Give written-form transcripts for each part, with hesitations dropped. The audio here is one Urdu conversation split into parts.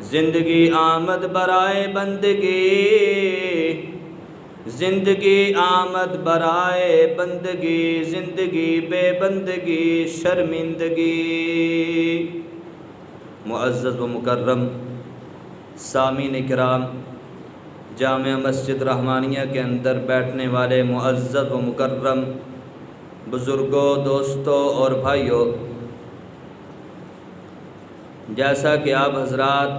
زندگی آمد برائے بندگی، زندگی آمد برائے بندگی، زندگی بے بندگی شرمندگی۔ معزز و مکرم سامعین کرام، جامع مسجد رحمانیہ کے اندر بیٹھنے والے معزز و مکرم بزرگوں، دوستوں اور بھائیوں، جیسا کہ آپ حضرات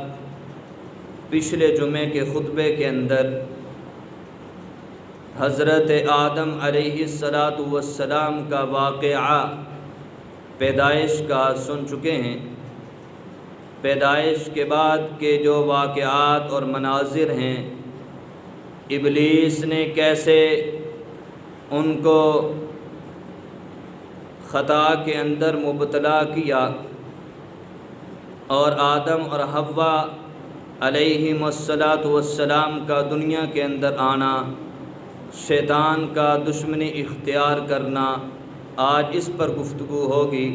پچھلے جمعے کے خطبے کے اندر حضرت آدم علیہ السلام کا واقعہ پیدائش کا سن چکے ہیں۔ پیدائش کے بعد کے جو واقعات اور مناظر ہیں، ابلیس نے کیسے ان کو خطا کے اندر مبتلا کیا، اور آدم اور حوا علیہم السلام کا دنیا کے اندر آنا، شیطان کا دشمنی اختیار کرنا، آج اس پر گفتگو ہوگی۔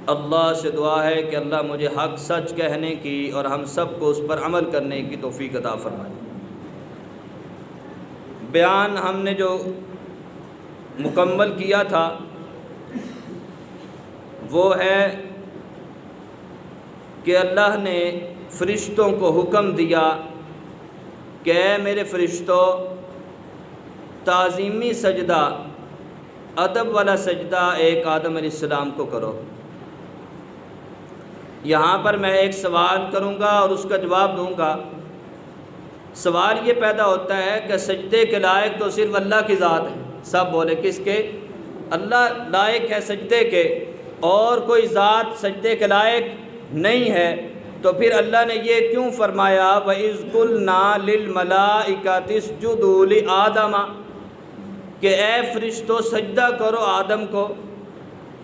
اللہ سے دعا ہے کہ اللہ مجھے حق سچ کہنے کی اور ہم سب کو اس پر عمل کرنے کی توفیق عطا فرمائے۔ بیان ہم نے جو مکمل کیا تھا وہ ہے کہ اللہ نے فرشتوں کو حکم دیا کہ اے میرے فرشتوں، تعظیمی سجدہ، ادب والا سجدہ ایک آدم علیہ السلام کو کرو۔ یہاں پر میں ایک سوال کروں گا اور اس کا جواب دوں گا۔ سوال یہ پیدا ہوتا ہے کہ سجدے کے لائق تو صرف اللہ کی ذات ہے۔ سب بولے کس کے؟ اللہ لائق ہے سجدے کے، اور کوئی ذات سجدے کے لائق نہیں ہے۔ تو پھر اللہ نے یہ کیوں فرمایا وَإِذْ قُلْنَا لِلْمَلَائِكَةِ اسْجُدُوا لِآدَمَ، کہ اے فرشتوں سجدہ کرو آدم کو،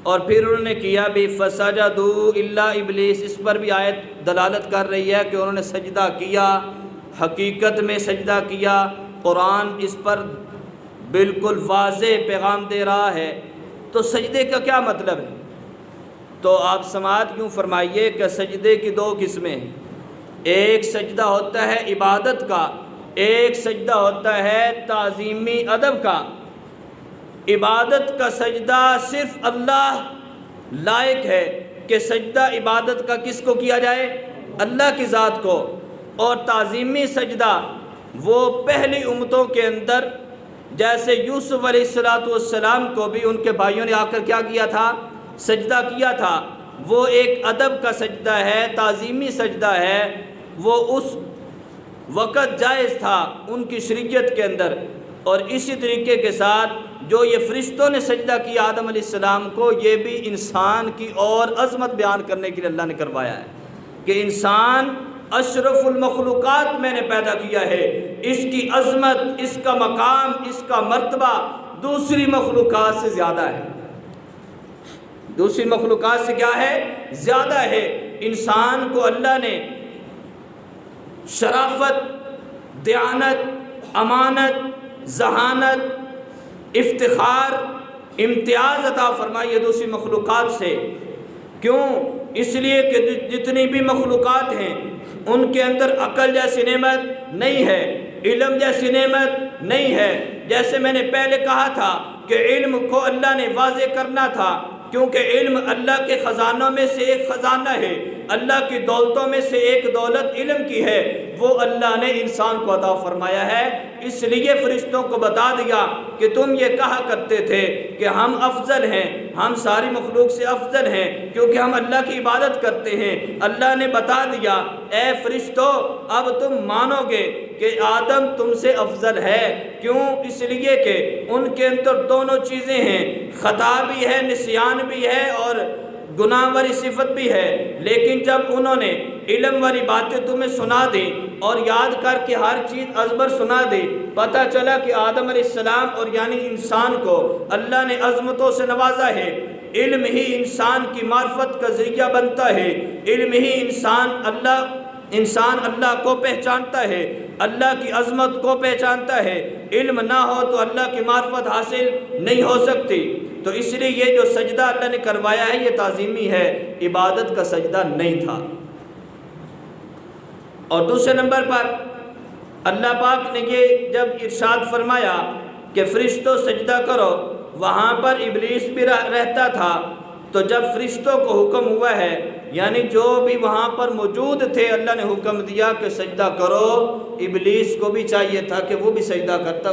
اور پھر انہوں نے کیا بھی فَسَجَدُوا إِلَّا إِبْلِيسَ۔ اس پر بھی آیت دلالت کر رہی ہے کہ انہوں نے سجدہ کیا، حقیقت میں سجدہ کیا۔ قرآن اس پر بالکل واضح پیغام دے رہا ہے۔ تو سجدے کا کیا مطلب ہے؟ تو آپ سماعت یوں فرمائیے کہ سجدے کی دو قسمیں ہیں۔ ایک سجدہ ہوتا ہے عبادت کا، ایک سجدہ ہوتا ہے تعظیمی ادب کا۔ عبادت کا سجدہ صرف اللہ لائق ہے کہ سجدہ عبادت کا کس کو کیا جائے؟ اللہ کی ذات کو۔ اور تعظیمی سجدہ وہ پہلی امتوں کے اندر، جیسے یوسف علیہ السلام کو بھی ان کے بھائیوں نے آ کر کیا کیا تھا؟ سجدہ کیا تھا۔ وہ ایک ادب کا سجدہ ہے، تعظیمی سجدہ ہے، وہ اس وقت جائز تھا ان کی شریعت کے اندر۔ اور اسی طریقے کے ساتھ جو یہ فرشتوں نے سجدہ کیا آدم علیہ السلام کو، یہ بھی انسان کی اور عظمت بیان کرنے کے لیے اللہ نے کروایا ہے کہ انسان اشرف المخلوقات میں نے پیدا کیا ہے۔ اس کی عظمت، اس کا مقام، اس کا مرتبہ دوسری مخلوقات سے زیادہ ہے۔ دوسری مخلوقات سے کیا ہے؟ زیادہ ہے۔ انسان کو اللہ نے شرافت، دیانت، امانت، ذہانت، افتخار، امتیاز عطا فرمائی ہے دوسری مخلوقات سے۔ کیوں؟ اس لیے کہ جتنی بھی مخلوقات ہیں ان کے اندر عقل جیسی نعمت نہیں ہے، علم جیسی نعمت نہیں ہے۔ جیسے میں نے پہلے کہا تھا کہ علم کو اللہ نے واضح کرنا تھا، کیونکہ علم اللہ کے خزانوں میں سے ایک خزانہ ہے، اللہ کی دولتوں میں سے ایک دولت علم کی ہے، وہ اللہ نے انسان کو عطا فرمایا ہے۔ اس لیے فرشتوں کو بتا دیا کہ تم یہ کہا کرتے تھے کہ ہم افضل ہیں، ہم ساری مخلوق سے افضل ہیں کیونکہ ہم اللہ کی عبادت کرتے ہیں۔ اللہ نے بتا دیا اے فرشتوں اب تم مانو گے کہ آدم تم سے افضل ہے۔ کیوں؟ اس لیے کہ ان کے اندر دونوں چیزیں ہیں، خطا بھی ہے، نسیان بھی ہے، اور گناہ والی صفت بھی ہے۔ لیکن جب انہوں نے علم والی باتیں تمہیں سنا دی اور یاد کر کے ہر چیز ازبر سنا دی، پتہ چلا کہ آدم علیہ السلام اور یعنی انسان کو اللہ نے عظمتوں سے نوازا ہے۔ علم ہی انسان کی معرفت کا ذریعہ بنتا ہے، علم ہی انسان اللہ کو پہچانتا ہے، اللہ کی عظمت کو پہچانتا ہے۔ علم نہ ہو تو اللہ کی معرفت حاصل نہیں ہو سکتی۔ تو اس لیے یہ جو سجدہ اللہ نے کروایا ہے یہ تعظیمی ہے، عبادت کا سجدہ نہیں تھا۔ اور دوسرے نمبر پر اللہ پاک نے یہ جب ارشاد فرمایا کہ فرشتوں سجدہ کرو، وہاں پر ابلیس بھی رہتا تھا، تو جب فرشتوں کو حکم ہوا ہے، یعنی جو بھی وہاں پر موجود تھے، اللہ نے حکم دیا کہ سجدہ کرو، ابلیس کو بھی چاہیے تھا کہ وہ بھی سجدہ کرتا۔